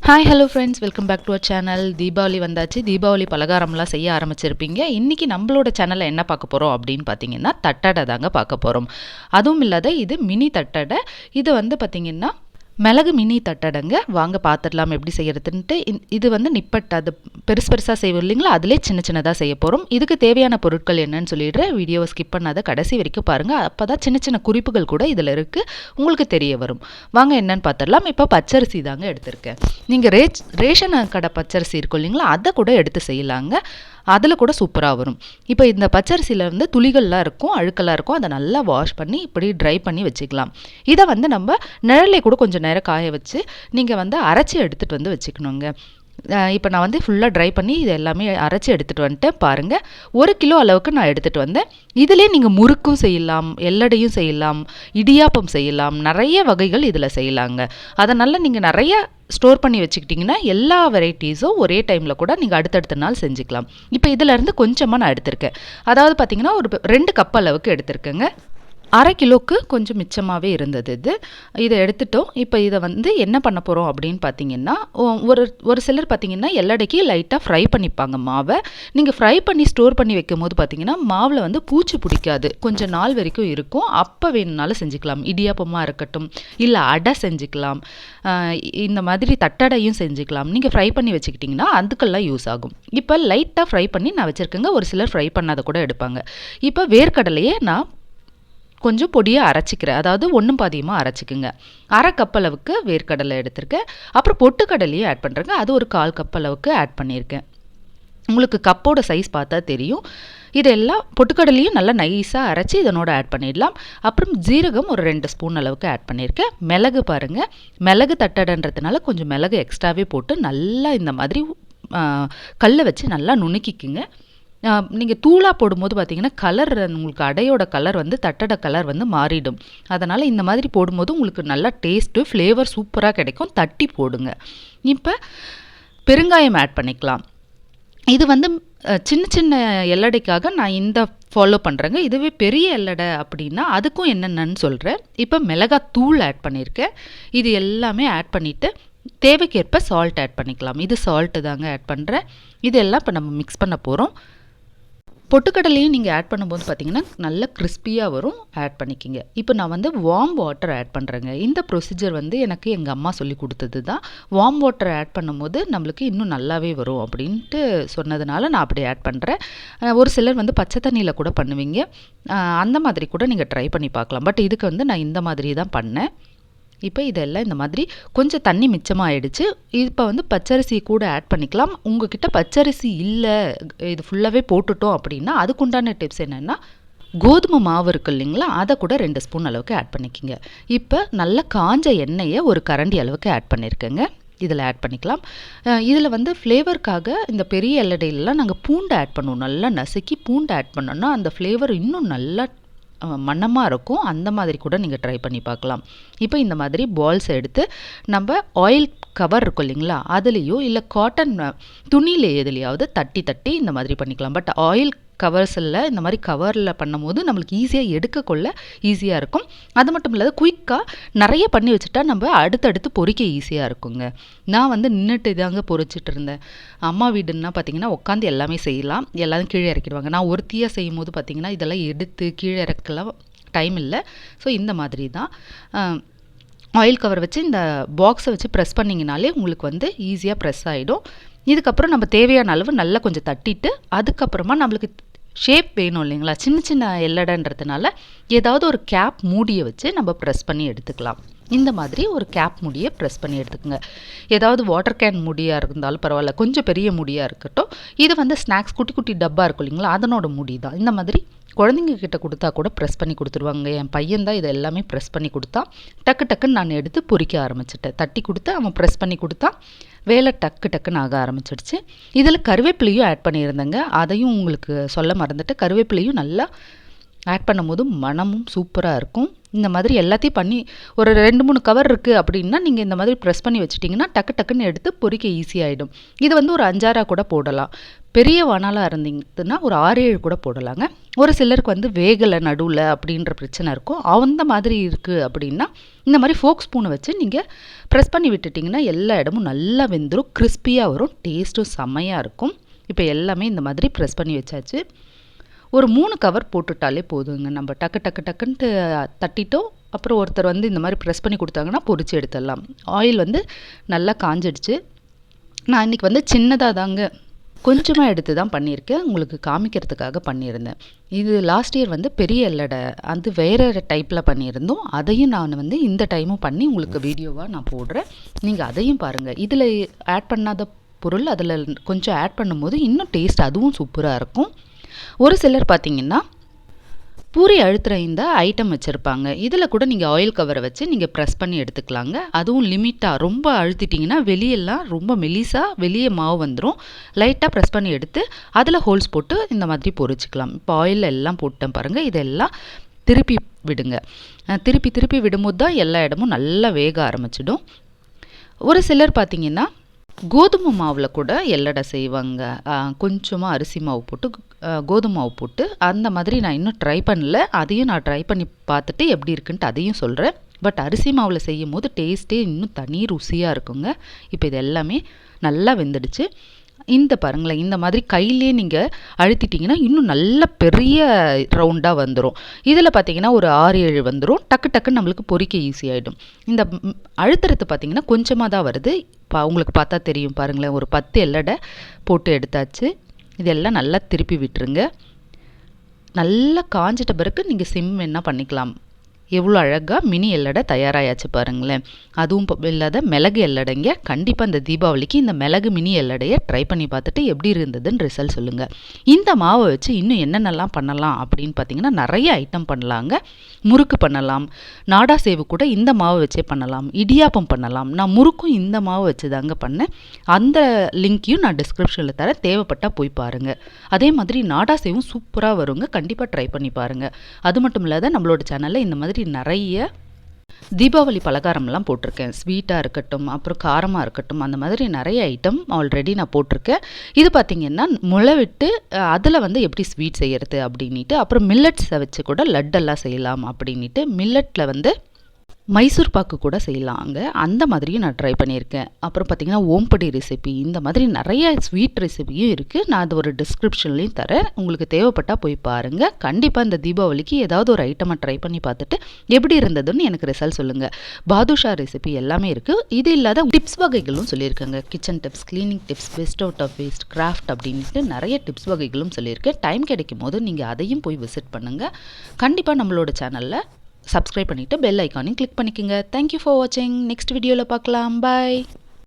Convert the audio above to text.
Hi hello friends, welcome back to our channel. Deepavali வந்தாச்சு. தீபாவளி பலகாரம்லாம் செய்ய ஆரம்பிச்சிருப்பீங்க. இன்றைக்கி நம்மளோட சேனலில் என்ன பார்க்க போகிறோம் அப்படின்னு பார்த்தீங்கன்னா, தட்டடை தாங்க பார்க்க போகிறோம். அதுவும் இல்லாத இது மினி தட்டடை. இது வந்து பார்த்திங்கன்னா மிளகு மினி தட்டடைங்க. வாங்க பார்த்துடலாம் எப்படி செய்கிறதுன்ட்டு. இது வந்து நிப்பட்டு அது பெருசு பெருசாக செய்வோம் இல்லைங்களா, அதிலே சின்ன சின்னதாக செய்ய போகிறோம். இதுக்கு தேவையான பொருட்கள் என்னன்னு சொல்லிடுறேன். வீடியோவை ஸ்கிப் பண்ணாத கடைசி வரைக்கும் பாருங்கள். அப்போ தான் சின்ன சின்ன குறிப்புகள் கூட இதில் இருக்குது, உங்களுக்கு தெரிய வரும். வாங்க என்னன்னு பார்த்துடலாம். இப்போ பச்சரிசி தாங்க எடுத்திருக்கேன். நீங்கள் ரேஷன் கடை பச்சரிசி இருக்கும் இல்லைங்களா, அதை கூட எடுத்து செய்யலாங்க. அதில் கூட சூப்பராக வரும். இப்போ இந்த பச்சரிசியில் வந்து துளிகள்லாம் இருக்கும், அழுக்கெல்லாம் இருக்கும். அதை நல்லா வாஷ் பண்ணி இப்படி ட்ரை பண்ணி வச்சுக்கலாம். இதை வந்து நம்ம நிழலே கூட கொஞ்சம் நேரம் காய வச்சு நீங்கள் வந்து அரைச்சி எடுத்துகிட்டு வந்து வச்சுக்கணுங்க. இப்போ நான் வந்து ஃபுல்லாக ட்ரை பண்ணி இது எல்லாமே அரைச்சி எடுத்துகிட்டு வந்துட்டேன். பாருங்கள், 1 கிலோ அளவுக்கு நான் எடுத்துகிட்டு வந்தேன். இதிலே நீங்கள் முறுக்கும் செய்யலாம், எல்லடையும் செய்யலாம், இடியாப்பம் செய்யலாம், நிறைய வகைகள் இதில் செய்யலாங்க. அதனால் நீங்கள் நிறைய ஸ்டோர் பண்ணி வச்சுக்கிட்டிங்கன்னா எல்லா வெரைட்டிஸும் ஒரே டைமில் கூட நீங்கள் அடுத்தடுத்த நாள் செஞ்சுக்கலாம். இப்போ இதிலேருந்து கொஞ்சமாக நான் எடுத்திருக்கேன். அதாவது பார்த்திங்கன்னா ஒரு 2 கப் அளவுக்கு எடுத்திருக்கேங்க. 1/2 கிலோவுக்கு கொஞ்சம் மிச்சமாகவே இருந்தது இதை எடுத்துட்டோம். இப்போ இதை வந்து என்ன பண்ண போகிறோம் அப்படின்னு பார்த்தீங்கன்னா, ஒரு சிலர் பார்த்தீங்கன்னா எல்லடைக்கு லைட்டாக ஃப்ரை பண்ணிப்பாங்க மாவை. நீங்கள் ஃப்ரை பண்ணி ஸ்டோர் பண்ணி வைக்கும் போது பார்த்தீங்கன்னா மாவில் வந்து பூச்சி பிடிக்காது, கொஞ்சம் நாள் வரைக்கும் இருக்கும். அப்போ வேணுனாலும் செஞ்சுக்கலாம். இடியாப்பமாக இருக்கட்டும், இல்லை அடை செஞ்சுக்கலாம், இந்த மாதிரி தட்டடையும் செஞ்சுக்கலாம். நீங்கள் ஃப்ரை பண்ணி வச்சுக்கிட்டிங்கன்னா அதுக்கெல்லாம் யூஸ் ஆகும். இப்போ லைட்டாக ஃப்ரை பண்ணி நான் வச்சுருக்கேங்க. ஒரு சிலர் ஃப்ரை பண்ணாத கூட எடுப்பாங்க. இப்போ வேர்க்கடலையே நான் கொஞ்சம் பொடியாக அரைச்சிக்கிறேன். அதாவது 1 பாதியமாக அரைச்சிக்குங்க. 1/2 கப் அளவுக்கு வேர்க்கடலை எடுத்திருக்கேன். அப்புறம் பொட்டுக்கடலையும் ஆட் பண்ணுறேங்க. அது ஒரு 1/4 கப் அளவுக்கு ஆட் பண்ணியிருக்கேன். உங்களுக்கு கப்போட சைஸ் பார்த்தா தெரியும். இதெல்லாம் பொட்டுக்கடலையும் நல்லா நைஸாக அரைச்சி இதனோட ஆட் பண்ணிடலாம். அப்புறம் ஜீரகம் ஒரு 2 ஸ்பூன் அளவுக்கு ஆட் பண்ணியிருக்கேன். மிளகு பாருங்கள், மிளகு தட்டடைன்றதுனால கொஞ்சம் மிளகு எக்ஸ்ட்ராவே போட்டு நல்லா இந்த மாதிரி கல்லை வச்சு நல்லா நுணுக்கிக்குங்க. நீங்கள் தூளாக போடும்போது பார்த்தீங்கன்னா கலர், உங்களுக்கு அடையோட கலர் வந்து தட்டடை கலர் வந்து மாறிடும். அதனால் இந்த மாதிரி போடும்போது உங்களுக்கு நல்லா டேஸ்ட்டு ஃப்ளேவர் சூப்பராக கிடைக்கும். தட்டி போடுங்க. இப்போ பெருங்காயம் ஆட் பண்ணிக்கலாம். இது வந்து சின்ன சின்ன எல்லடைக்காக நான் இந்த ஃபாலோ பண்ணுறேங்க. இதுவே பெரிய எல்லடை அப்படின்னா அதுக்கும் என்னென்னு சொல்கிறேன். இப்போ மிளகாத்தூள் ஆட் பண்ணியிருக்கேன். இது எல்லாமே ஆட் பண்ணிவிட்டு தேவைக்கேற்ப சால்ட் ஆட் பண்ணிக்கலாம். இது சால்ட்டு தாங்க ஆட் பண்ணுறேன். இதெல்லாம் இப்போ நம்ம மிக்ஸ் பண்ண போகிறோம். பொட்டுக்கடலையும் நீங்கள் ஆட் பண்ணும்போது பார்த்தீங்கன்னா நல்லா கிறிஸ்பியாக வரும். ஆட் பண்ணிக்கிங்க. இப்போ நான் வந்து வார்ம் வாட்டர் ஆட் பண்ணுறேங்க. இந்த ப்ரொசீஜர் வந்து எனக்கு எங்கள் அம்மா சொல்லி கொடுத்தது தான். வார்ம் வாட்டர் ஆட் பண்ணும்போது நம்மளுக்கு இன்னும் நல்லாவே வரும் அப்படின்ட்டு சொன்னதுனால நான் அப்படி ஆட் பண்ணுறேன். ஒரு சிலர் வந்து பச்சை தண்ணியில் கூட பண்ணுவீங்க. அந்த மாதிரி கூட நீங்கள் ட்ரை பண்ணி பார்க்கலாம். பட் இதுக்கு வந்து நான் இந்த மாதிரி தான் பண்ணேன். இப்போ இதெல்லாம் இந்த மாதிரி கொஞ்சம் தண்ணி மிச்சமாக ஆகிடுச்சு. இப்போ வந்து பச்சரிசி கூட ஆட் பண்ணிக்கலாம். உங்ககிட்ட பச்சரிசி இல்லை, இது ஃபுல்லாகவே போட்டுட்டோம் அப்படின்னா அதுக்குண்டான டிப்ஸ் என்னென்னா, கோதுமை மாவு இருக்கு இல்லைங்களா, அதை கூட 2 ஸ்பூன் அளவுக்கு ஆட் பண்ணிக்கோங்க. இப்போ நல்லா காஞ்ச எண்ணெயை ஒரு கரண்டி அளவுக்கு ஆட் பண்ணியிருக்கேங்க. இதில் ஆட் பண்ணிக்கலாம். இதில் வந்து ஃப்ளேவருக்காக இந்த பெரிய எல்லடையிலலாம் நாங்கள் பூண்டு ஆட் பண்ணுவோம். நல்லா நசுக்கி பூண்டு ஆட் பண்ணோன்னா அந்த ஃப்ளேவர் இன்னும் நல்லா மணமாக இருக்கும். அந்த மாதிரி கூட நீங்கள் ட்ரை பண்ணி பார்க்கலாம். இப்போ இந்த மாதிரி பால்ஸ் எடுத்து நம்ம ஆயில் கவர் இருக்கும் இல்லைங்களா, அதுலேயோ இல்லை காட்டன் துணியில் எதுலையாவது தட்டி தட்டி இந்த மாதிரி பண்ணிக்கலாம். பட் ஆயில் கவர்ஸில் இந்த மாதிரி கவரில் பண்ணும்போது நம்மளுக்கு ஈஸியாக எடுக்கக்கொள்ள ஈஸியாக இருக்கும். அது மட்டும் இல்லாத குயிக்காக நிறைய பண்ணி வச்சுட்டா நம்ம அடுத்தடுத்து பொரிக்க ஈஸியாக இருக்குங்க. நான் வந்து நின்றுட்டு இதாங்க பொரிச்சிட்டு இருந்தேன். அம்மா வீடுன்னா பார்த்திங்கன்னா உட்காந்து எல்லாமே செய்யலாம், எல்லாரும் கீழே இறக்கிடுவாங்க. நான் ஒருத்தியாக செய்யும் போது பார்த்திங்கன்னா இதெல்லாம் எடுத்து கீழே இறக்கலாம் டைம் இல்லை. ஸோ இந்த மாதிரி தான் ஆயில் கவர் வச்சு இந்த பாக்ஸை வச்சு ப்ரெஸ் பண்ணிங்கனாலே உங்களுக்கு வந்து ஈஸியாக ப்ரெஸ் ஆகிடும். இதுக்கப்புறம் நம்ம தேவையான அளவு நல்லா கொஞ்சம் தட்டிட்டு அதுக்கப்புறமா நம்மளுக்கு ஷேப் வேணும் இல்லைங்களா, சின்ன சின்ன எல்லடைன்றதுனால ஏதாவது ஒரு கேப் மூடியை வச்சு நம்ம ப்ரெஸ் பண்ணி எடுத்துக்கலாம். இந்த மாதிரி ஒரு கேப் மூடியை ப்ரெஸ் பண்ணி எடுத்துக்கோங்க. ஏதாவது வாட்டர் கேன் மூடியாக இருந்தாலும் பரவாயில்ல, கொஞ்சம் பெரிய மூடியாக இருக்கட்டும். இது வந்து ஸ்நாக்ஸ் குட்டி குட்டி டப்பா இருக்கும் இல்லைங்களா, அதனோட மூடி தான். இந்த மாதிரி குழந்தைங்க கிட்ட கொடுத்தா கூட ப்ரெஸ் பண்ணி கொடுத்துருவாங்க. என் பையன் தான் இதை எல்லாமே ப்ரெஸ் பண்ணி கொடுத்தா. டக்குன்னு நான் எடுத்து பொரிக்க ஆரம்பிச்சிட்டேன். தட்டி கொடுத்து அவன் ப்ரெஸ் பண்ணி கொடுத்தா வேலை டக்குன்னு ஆக ஆரம்பிச்சிடுச்சு. இதில் கருவேப்பிலையும் ஆட் பண்ணியிருந்தேங்க. அதையும் உங்களுக்கு சொல்ல மறந்துட்டு, கருவேப்பிலையும் நல்லா ஆட் பண்ணும்போது மணமும் சூப்பராக இருக்கும். இந்த மாதிரி எல்லாத்தையும் பண்ணி ஒரு 2-3 கவர் இருக்குது அப்படின்னா நீங்கள் இந்த மாதிரி ப்ரெஸ் பண்ணி வச்சுட்டிங்கன்னா டக்குன்னு எடுத்து பொரிக்க ஈஸியாகிடும். இது வந்து ஒரு 5-6 கூட போடலாம். பெரிய வானலாக இருந்தீங்கன்னா ஒரு 6-7 கூட போடலாங்க. ஒரு சிலருக்கு வந்து வேகலை நடுவில் அப்படின்ற பிரச்சனை இருக்கும். அந்த மாதிரி இருக்குது அப்படின்னா இந்த மாதிரி ஃபோக் ஸ்பூனை வச்சு நீங்கள் ப்ரெஸ் பண்ணி விட்டுட்டிங்கன்னா எல்லா இடமும் நல்லா வெந்துடும், கிறிஸ்பியாக வரும், டேஸ்ட்டும் செம்மையாக இருக்கும். இப்போ எல்லாமே இந்த மாதிரி ப்ரெஸ் பண்ணி வச்சாச்சு. ஒரு 3 கவர் போட்டுட்டாலே போதுங்க. நம்ம டக்குன்ட்டு தட்டிட்டோம். அப்புறம் ஒருத்தர் வந்து இந்த மாதிரி ப்ரெஸ் பண்ணி கொடுத்தாங்கன்னா பொரிச்சு எடுத்துடலாம். ஆயில் வந்து நல்லா காஞ்சிடுச்சு. நான் இன்றைக்கி வந்து சின்னதாக தாங்க கொஞ்சமாக எடுத்து தான் பண்ணியிருக்கேன், உங்களுக்கு காமிக்கிறதுக்காக பண்ணியிருந்தேன். இது லாஸ்ட் இயர் வந்து பெரிய எல்லடை அது வேறு டைப்பில் பண்ணியிருந்தோம். அதையும் நான் வந்து இந்த டைமும் பண்ணி உங்களுக்கு வீடியோவாக நான் போடுறேன், நீங்கள் அதையும் பாருங்கள். இதில் ஆட் பண்ணாத பொருள் அதில் கொஞ்சம் ஆட் பண்ணும்போது இன்னும் டேஸ்ட் அதுவும் சூப்பராக இருக்கும். ஒரு சிலர் பார்த்திங்கன்னா பூரி அழுத்துகிற இந்த ஐட்டம் வச்சுருப்பாங்க. இதில் கூட நீங்கள் ஆயில் கவரை வச்சு நீங்கள் ப்ரெஸ் பண்ணி எடுத்துக்கலாங்க. அதுவும் லிமிட்டாக ரொம்ப அழுத்திட்டிங்கன்னா வெளியெல்லாம் ரொம்ப மெலிசாக வெளியே மாவு வந்துடும். லைட்டாக ப்ரெஸ் பண்ணி எடுத்து அதில் ஹோல்ஸ் போட்டு இந்த மாதிரி பொரிச்சிக்கலாம். இப்போ ஆயிலில் எல்லாம் போட்டேன் பாருங்கள். இதெல்லாம் திருப்பி விடுங்க. திருப்பி விடும்போது தான் எல்லா இடமும் நல்லா வேக ஆரம்பிச்சிடும். ஒரு சிலர் பார்த்திங்கன்னா கோதுமை மாவில் கூட எல்லடை செய்வாங்க. கொஞ்சமாக அரிசி மாவு போட்டு கோதுமை மாவு போட்டு அந்த மாதிரி நான் இன்னும் ட்ரை பண்ணல. அதையும் நான் ட்ரை பண்ணி பார்த்துட்டு எப்படி இருக்குன்ட்டு அதையும் சொல்கிறேன். பட் அரிசி மாவில் செய்யும் போது டேஸ்ட்டே இன்னும் தனி ருசியாக இருக்குங்க. இப்போ இது எல்லாமே நல்லா வெந்துடுச்சு. இந்த பாருங்களேன், இந்த மாதிரி கையிலே நீங்கள் அழுத்திட்டிங்கன்னா இன்னும் நல்ல பெரிய ரவுண்டாக வந்துடும். இதில் பார்த்தீங்கன்னா ஒரு 6-7 வந்துடும். டக்குன்னு நம்மளுக்கு பொரிக்க ஈஸியாகிடும். இந்த அழுத்துறது பார்த்திங்கன்னா கொஞ்சமாக தான் வருது. உங்களுக்கு பார்த்தா தெரியும் பாருங்களேன். ஒரு 10 எல்லடை போட்டு எடுத்தாச்சு. இதெல்லாம் நல்லா திருப்பி விட்டுருங்க. நல்லா காஞ்சிட்ட பிறகு நீங்கள் சிம் என்ன பண்ணிக்கலாம். எவ்வளோ அழகாக மினி எல்லடை தயாராகியாச்சு பாருங்களேன். அதுவும் இல்லாத மிளகு எல்லடைங்க. கண்டிப்பாக இந்த தீபாவளிக்கு இந்த மிளகு மினி எல்லடையை ட்ரை பண்ணி பார்த்துட்டு எப்படி இருந்ததுன்னு ரிசல்ட் சொல்லுங்கள். இந்த மாவை வச்சு இன்னும் என்னென்னலாம் பண்ணலாம் அப்படின்னு பார்த்தீங்கன்னா நிறைய ஐட்டம் பண்ணலாங்க. முறுக்கு பண்ணலாம், நாடா சேவு கூட இந்த மாவை வச்சே பண்ணலாம், இடியாப்பம் பண்ணலாம். நான் முறுக்கும் இந்த மாவை வச்சு தாங்க பண்ணேன். அந்த லிங்க்கையும் நான் டிஸ்கிரிப்ஷனில் தரேன், தேவைப்பட்டால் போய் பாருங்கள். அதே மாதிரி நாடா சேவும் சூப்பராக வருங்க, கண்டிப்பாக ட்ரை பண்ணி பாருங்கள். அது மட்டும் இல்லாத நம்மளோட சேனலில் இந்த மாதிரி நிறைய தீபாவளி பலகாரம்லாம் போட்டிருக்கேன். ஸ்வீட்டாக இருக்கட்டும், அப்புறம் காரமாக இருக்கட்டும், அந்த மாதிரி நிறைய ஐட்டம் ஆல்ரெடி நான் போட்டிருக்கேன். இது பார்த்திங்கன்னா முளை விட்டு அதில் வந்து எப்படி ஸ்வீட் செய்கிறது அப்படின்ட்டு, அப்புறம் மில்லட்ஸை வச்சு கூட லட்டெல்லாம் செய்யலாம் அப்படின்ட்டு, மில்லட்டில் வந்து மைசூர் பாக்கு கூட செய்யலாங்க. அந்த மாதிரியும் நான் ட்ரை பண்ணியிருக்கேன். அப்புறம் பார்த்திங்கன்னா ஓம்படி ரெசிபி, இந்த மாதிரி நிறைய ஸ்வீட் ரெசிபியும் இருக்குது. நான் அது ஒரு டிஸ்கிரிப்ஷன்லேயும் தரேன், உங்களுக்கு தேவைப்பட்டால் போய் பாருங்கள். கண்டிப்பாக இந்த தீபாவளிக்கு ஏதாவது ஒரு ஐட்டமை ட்ரை பண்ணி பார்த்துட்டு எப்படி இருந்ததுன்னு எனக்கு ரிசல்ட் சொல்லுங்கள். பாதுஷா ரெசிபி எல்லாமே இருக்குது. இது இல்லாத டிப்ஸ் வகைகளும் சொல்லியிருக்கேங்க. Kitchen tips, cleaning tips, best out of waste, craft அப்படின்ட்டு நிறைய டிப்ஸ் வகைகளும் சொல்லியிருக்கேன். டைம் கிடைக்கும் போது நீங்கள் அதையும் போய் விசிட் பண்ணுங்கள். கண்டிப்பாக நம்மளோட சேனலில் சப்ஸ்கிரைப் பண்ணிவிட்டு பெல் ஐக்கானையும் கிளிக் பண்ணிக்கோங்க. தேங்க்யூ ஃபார் வாட்சிங். நெக்ஸ்ட் வீடியோவில் பார்க்கலாம். பாய்.